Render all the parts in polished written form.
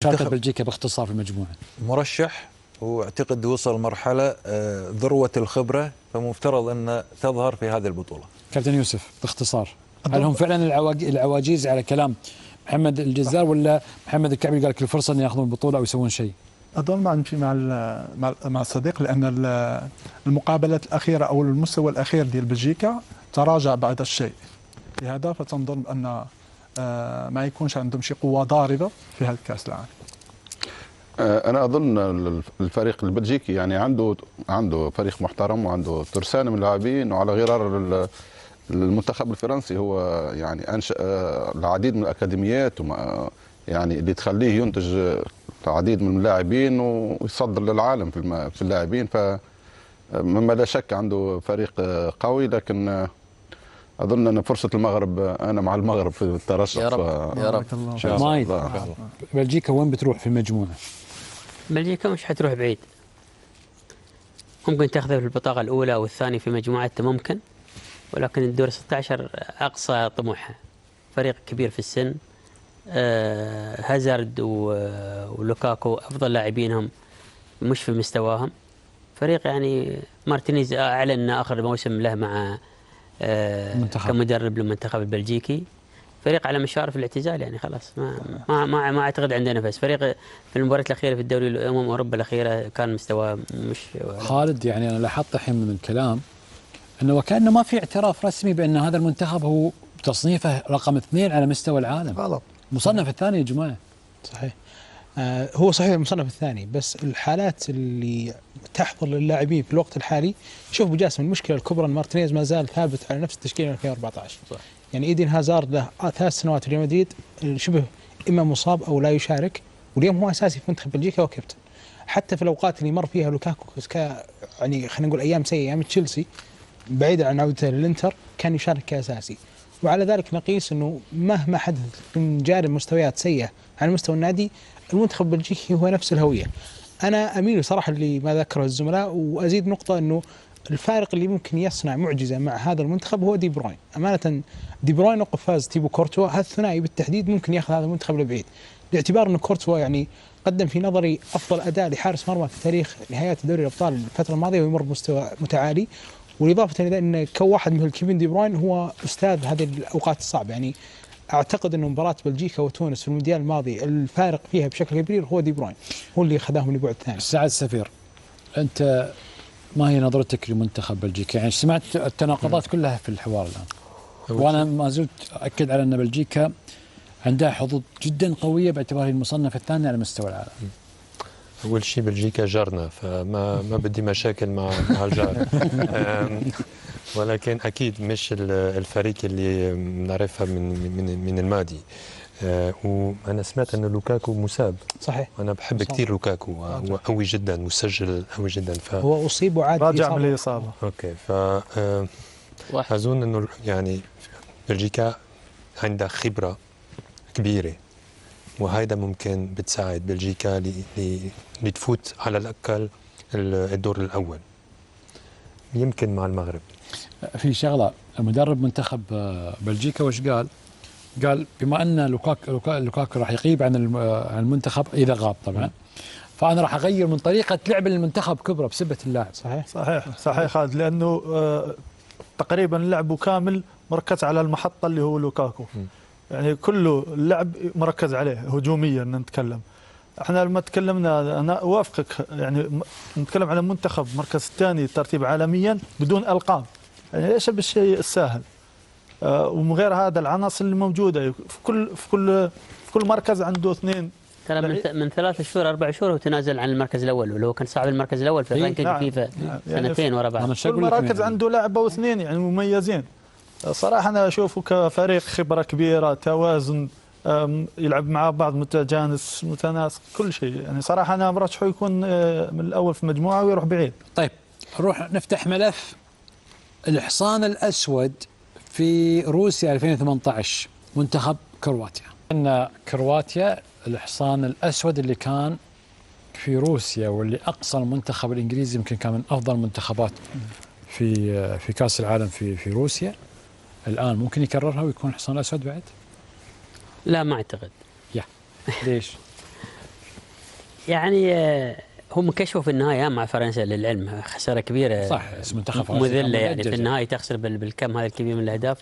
شاركت بلجيكا باختصار في المجموعة؟ مرشح، واعتقد وصل مرحلة ذروة الخبرة، فمفترض أن تظهر في هذه البطولة. كابتن يوسف باختصار، هل هم فعلا العواجيز على كلام محمد الجزار، ولا محمد الكعبي قال لك الفرصة أن يأخذون البطولة أو يسوون شيء؟ أظن ما نمشي مع الصديق، لأن المقابلات الأخيرة أو المستوى الأخير ديال بلجيكا تراجع بعض الشيء، لهذا فتنظن أن ما يكونش عندهم شي قوة ضاربة في هذا الكأس العالم. أنا أظن الفريق البلجيكي يعني عنده فريق محترم وعنده ترسانة من اللاعبين، وعلى غرار المنتخب الفرنسي هو يعني أنشأ العديد من الأكاديميات يعني اللي تخليه ينتج العديد من اللاعبين ويصدر للعالم في اللاعبين، فمما لا شك عنده فريق قوي. لكن أظن أن فرصة المغرب، أنا مع المغرب في الترشح. يا رب يا رب. مايد، بلجيكا وين بتروح في المجموعة؟ بلجيكا مش حتروح بعيد، ممكن تاخذها في البطاقة الأولى أو الثانية في مجموعتها ممكن، ولكن الدور 16 أقصى طموحها. فريق كبير في السن، هازارد ولوكاكو أفضل لاعبينهم مش في مستواهم. فريق يعني مارتينيز أعلن آخر موسم له مع كمدرب للمنتخب البلجيكي. فريق على مشارف الاعتزال، يعني خلاص ما اعتقد عنده نفس. فريق في المباراه الاخيره في الدوري الامم اوروبا الاخيره كان مستواه مش خالد. يعني انا لاحظت الحين من الكلام انه وكانه ما في اعتراف رسمي بان هذا المنتخب هو تصنيفه رقم 2 على مستوى العالم. غلط، مصنف الثاني يا جماعه. صحيح. هو صحيح المصنف الثاني، بس الحالات اللي تحضر للاعبين في الوقت الحالي، شوف ابو جاسم، المشكله الكبرى ان مارتينيز ما زال ثابت على نفس التشكيله من 2014. صح. يعني ايدين هازارد له 3 سنوات في ريال مدريد شبه اما مصاب او لا يشارك، واليوم هو اساسي في منتخب بلجيكا وكابتن. حتى في الاوقات اللي مر فيها لوكاكو يعني خلينا نقول ايام سيئه، ايام تشيلسي بعيدا عن عودته للانتر، كان يشارك كاساسي. وعلى ذلك نقيس انه مهما حدث من جانب مستويات سيئه على مستوى النادي، المنتخب البلجيكي هو نفس الهويه. انا اميل صراحه لما ذكره الزملاء، وازيد نقطه انه الفارق اللي ممكن يصنع معجزه مع هذا المنتخب هو دي بروين. امانه دي بروين وقف فاز تيبو كورتوا، هذا الثنائي بالتحديد ممكن ياخذ هذا المنتخب لبعيد، باعتبار انه كورتوا يعني قدم في نظري افضل اداء لحارس مرمى في تاريخ نهايات دوري الابطال الفتره الماضيه، ويمر بمستوى متعالي. والاضافه الى ان كواحد مثل كيفن دي بروين هو استاذ هذه الاوقات الصعبه. يعني اعتقد انه مباراه بلجيكا وتونس في المونديال الماضي الفارق فيها بشكل كبير هو دي بروين، هو اللي اخذهم لبعد ثاني. سعد السفير، انت ما هي نظرتك لمنتخب بلجيكا؟ يعني سمعت التناقضات كلها في الحوار الان، وانا ما زلت اكد على ان بلجيكا عندها حظوظ جدا قويه باعتبارها المصنف الثاني على مستوى العالم. أول شيء بلجيكا جارنا، فما بدي مشاكل مع الجار. ولكن أكيد مش الفريق اللي نعرفها من الماضي. وأنا سمعت أن لوكاكو مصاب. صحيح. أنا بحب كثير لوكاكو، هو قوي جدا، مسجل قوي جدا. هو أصيب وعاد راجع من الإصابة. أوكي. أظن أنه يعني بلجيكا عندها خبرة كبيرة، وهذا ممكن بتساعد بلجيكا لتفوت على الأقل الدور الأول، يمكن مع المغرب. في شغلة، مدرب منتخب بلجيكا وش قال؟ قال بما أن لوكاكو راح يغيب عن المنتخب إذا غاب طبعا، فأنا راح أغير من طريقة لعب المنتخب كبرى بسبة اللاعب. صحيح خالد، لأنه تقريبا لعبه كامل مركز على المحطة اللي هو لوكاكو. يعني كله اللعب مركز عليه هجوميا. نتكلم احنا لما تكلمنا، انا اوافقك، يعني نتكلم على منتخب مركز الثاني ترتيب عالميا بدون القاب، يعني ليس بالشيء السهل. ومن غير هذا العناصر اللي موجوده في كل مركز عنده 2. ترى من 3 شهور 4 شهور هو تنازل عن المركز الاول، واللي هو كان صاحب المركز الاول في الرانكينج فيفا سنتين ورا بعض. كل مركز عنده لاعب او 2 يعني مميزين. صراحة أنا أشوفه كفريق خبرة كبيرة، توازن، يلعب مع بعض، متجانس متناسق، كل شيء. يعني صراحة أنا مرشحه يكون من الأول في المجموعة ويروح بعيد. طيب نروح نفتح ملف الحصان الأسود في روسيا 2018، منتخب كرواتيا. أن كرواتيا الحصان الأسود اللي كان في روسيا، واللي أقصى المنتخب الإنجليزي يمكن كان من أفضل المنتخبات في كأس العالم في روسيا. الآن ممكن يكررها ويكون حصان أسود بعد؟ لا ما أعتقد. ليش؟ يعني هم كشفوا في النهايه مع فرنسا للعلم خساره كبيره، صح، منتخب فرنسا مذله كان يعني في مدجج. النهايه تخسر بالكم هذا الكبير من الاهداف،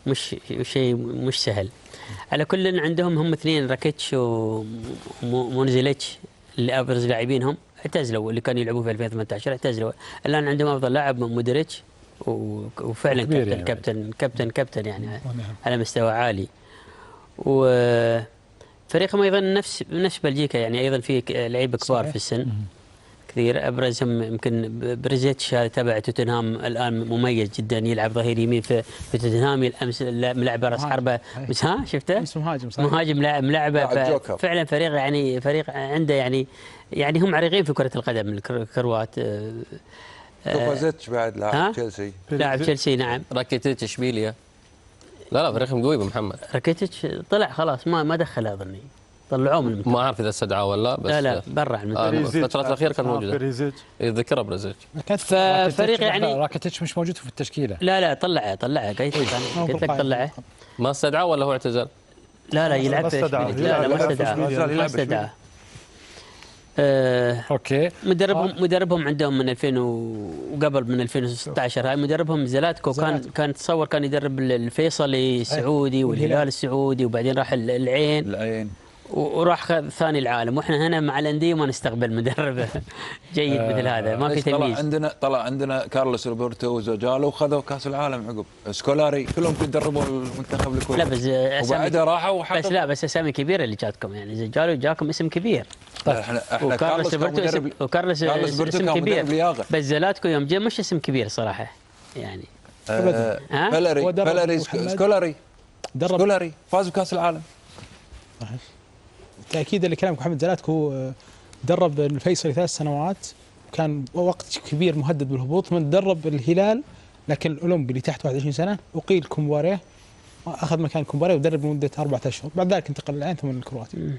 مش شيء مش سهل. على كل عندهم هم اثنين، راكيتش ومونزيليتش اللي ابرز لاعبينهم اعتزلوا، اللي كانوا يلعبوا في 2018 اعتزلوا. الان عندهم افضل لاعب مودريتش، وفعلا كبير كابتن يعني. كابتن يعني على مستوى عالي. وفريقهم ايضا نفس بلجيكا، يعني ايضا في لعيبه كبار صحيح. في السن كثير. ابرزهم يمكن بريزيتش هذا تبع توتنهام، الان مميز جدا، يلعب ظهير يمين في توتنهام. الامس ملعب راس حربه، بس ها شفته؟ امس مهاجم صحيح. مهاجم ملعبه لاعب جوكر. فعلا فريق، يعني فريق عنده يعني هم عريقين في كرة القدم الكروات. كوفازيتش بعد ها؟ لاعب تشيلسي. لاعب تشيلسي نعم. راكيتيتش اشبيليا. لا فريقهم قوي بمحمد. راكيتيتش طلع خلاص، ما دخل اظني، طلعوه من المنتخب. ما اعرف اذا استدعاه ولا بس لا برا المنتخب. الفترة الأخيرة كان موجود. بيريزيتش. يتذكرها برازيل. ففريق يعني راكيتيتش مش موجود في التشكيله. لا طلعه قلت لك طلعه. ما استدعاه ولا هو اعتزل؟ لا يلعب في استدعاه. إشبيلية. لا ما يلعب في استدعاه. إشبيلية. ما استدعاه. اوكي. مدربهم عندهم من 2000 وقبل من 2016. هاي مدربهم زلاتكو، كان تصور كان يدرب الفيصلي السعودي والهلال السعودي، وبعدين راح العين وراح خذ ثاني العالم. واحنا هنا مع الانديه ما نستقبل مدرب جيد مثل هذا، ما في تمييز. طلع عندنا كارلوس روبرتو وزوجالو وخذوا كاس العالم عقب. سكولاري كلهم يدربوا المنتخب الكوري. لا بس وبعدها راحوا بس لا بس اسامي كبيره اللي جاتكم، يعني زجالو جاكم اسم كبير. طيب احنا وكارلوس روبرتو اسم كبير، لياقه. بس زلاتكو يوم جاء مش اسم كبير صراحه يعني. فاليري سكولاري فاز بكاس العالم. تأكيدا لكلامك محمد، زلاتكو درب الفيصلي 3 سنوات، كان وقت كبير مهدد بالهبوط، ثم درب الهلال لكن الأولمبي اللي تحت 21 سنة، وقيل كومباريه، أخذ مكان كومباريه ودرب لمدة 4 أشهر، بعد ذلك انتقل للعين ثم للكرواتي.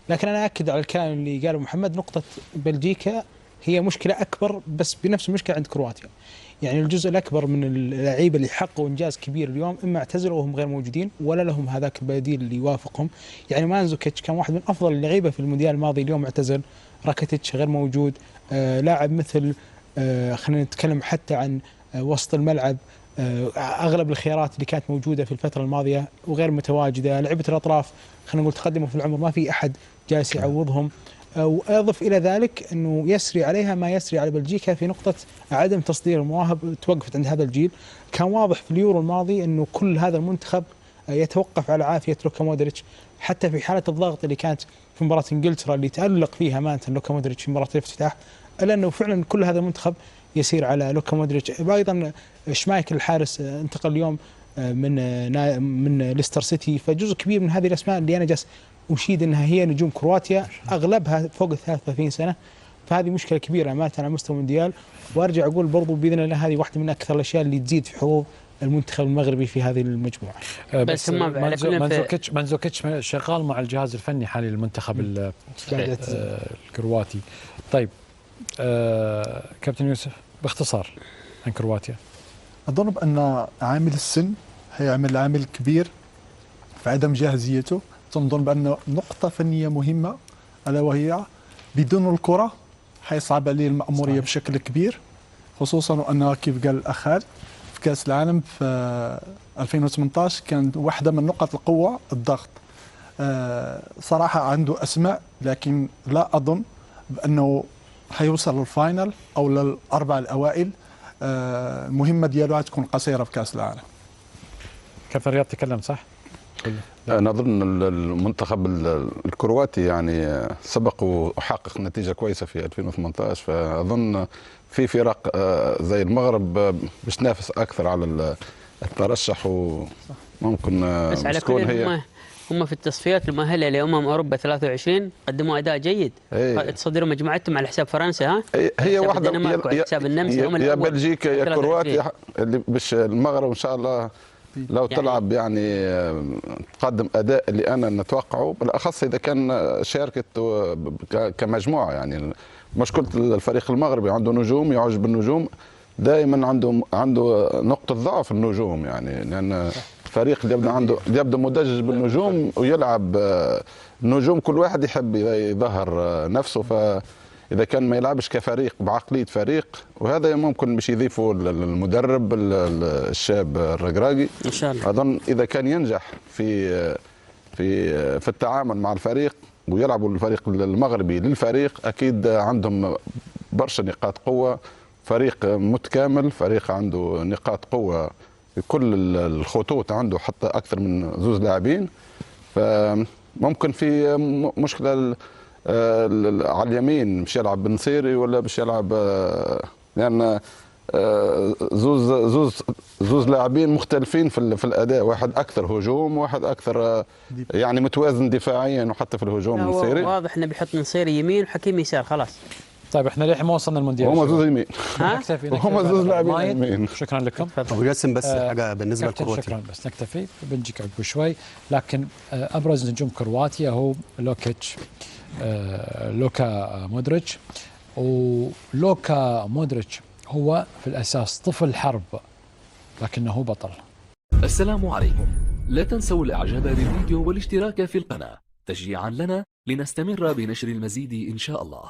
لكن أنا أكد على الكلام اللي قاله محمد، نقطة بلجيكا هي مشكلة أكبر، بس بنفس المشكلة عند كرواتيا. يعني الجزء الأكبر من اللعيبة اللي حققوا إنجاز كبير اليوم إما اعتزلوا وهم غير موجودين، ولا لهم هذاك البديل اللي يوافقهم. يعني مانزوكيتش كان واحد من أفضل اللعيبة في المونديال الماضي، اليوم اعتزل. راكيتيتش غير موجود. لاعب مثل خلينا نتكلم حتى عن وسط الملعب، أغلب الخيارات اللي كانت موجودة في الفترة الماضية وغير متواجدة. لعبة الأطراف خلينا نقول تقدموا في العمر، ما في أحد جالس يعوضهم. وأضف إلى ذلك أنه يسري عليها ما يسري على بلجيكا في نقطة عدم تصدير المواهب، توقفت عند هذا الجيل. كان واضح في اليورو الماضي أنه كل هذا المنتخب يتوقف على عافية لوكا مودريتش، حتى في حالة الضغط اللي كانت في مباراة إنجلترا اللي تألق فيها أمانة لوكا مودريتش في مباراة الافتتاح، إلا أنه فعلا كل هذا المنتخب يسير على لوكا مودريتش. أيضا شمايكل الحارس انتقل اليوم من ليستر سيتي، فجزء كبير من هذه الأسماء اللي أنا جالس أشيد أنها هي نجوم كرواتيا أغلبها فوق 33 سنة، فهذه مشكلة كبيرة أمانة على مستوى المونديال. وأرجع أقول برضو بإذن الله هذه واحدة من أكثر الأشياء اللي تزيد في حظوظ المنتخب المغربي في هذه المجموعة. بس هم مانزوكيتش شغال مع الجهاز الفني حاليا للمنتخب الكرواتي. طيب كابتن يوسف باختصار عن كرواتيا. أظن بأن عامل السن هيعمل عامل كبير في عدم جاهزيته. أظن بأن نقطة فنية مهمة ألا وهي بدون الكرة حيصعب عليه المأمورية صحيح. بشكل كبير، خصوصا أنه كيف قال الأخال في كأس العالم في 2018 كان واحدة من نقط القوة الضغط. صراحة عنده أسماء، لكن لا أظن بأنه حيوصل للفاينل أو للأربعة الأوائل. المهمة ديالو تكون قصيرة في كأس العالم. كابتن رياض تكلم صح؟ أنا أظن المنتخب الكرواتي يعني سبق وحقق نتيجة كويسة في 2018، فأظن في فرق زي المغرب باش تنافس أكثر على الترشح، وممكن بس على كل هي هم في التصفيات المؤهله لامم اوروبا 23 قدموا اداء جيد، تصدروا مجموعتهم على حساب فرنسا. ها هي واحده حساب النمسا يا بلجيكا يا كرواتيا اللي باش المغرب ان شاء الله لو يعني تلعب يعني تقدم اداء اللي انا نتوقعه، بالاخص اذا كان شاركت كمجموعه. يعني مشكله الفريق المغربي عنده نجوم، يعجب بالنجوم، دائما عنده نقطه ضعف النجوم، يعني لان فريق اللي يبدا مدجج بالنجوم ويلعب النجوم كل واحد يحب يظهر نفسه، فاذا كان ما يلعبش كفريق بعقليه فريق، وهذا ممكن باش يضيفه المدرب الشاب الرقراقي ان شاء الله. اظن اذا كان ينجح في التعامل مع الفريق ويلعبوا الفريق المغربي للفريق، اكيد عندهم برشا نقاط قوه، فريق متكامل، فريق عنده نقاط قوه في كل الخطوط، عنده حتى اكثر من 2 لاعبين. فممكن في مشكله على اليمين باش يلعب بنصيري ولا باش يلعب، لان زوز لاعبين مختلفين في الاداء، واحد اكثر هجوم وواحد اكثر يعني متوازن دفاعيا وحتى في الهجوم. نصيري واضح انه بيحط نصيري يمين وحكيم يسار خلاص. طيب احنا للحين ما وصلنا المونديال. هم زوز يمين، نكتفي هم زوز لاعبين يمين. شكرا لكم. ابو جاسم بس حاجه بالنسبه لكرواتيا. شكرا، بس نكتفي بنجيك عقب شوي. لكن ابرز نجوم كرواتيا هو لوكيتش، لوكا مودريتش. ولوكا مودريتش هو في الاساس طفل حرب لكنه بطل. السلام عليكم، لا تنسوا الاعجاب بالفيديو والاشتراك في القناة تشجيعا لنا لنستمر بنشر المزيد ان شاء الله.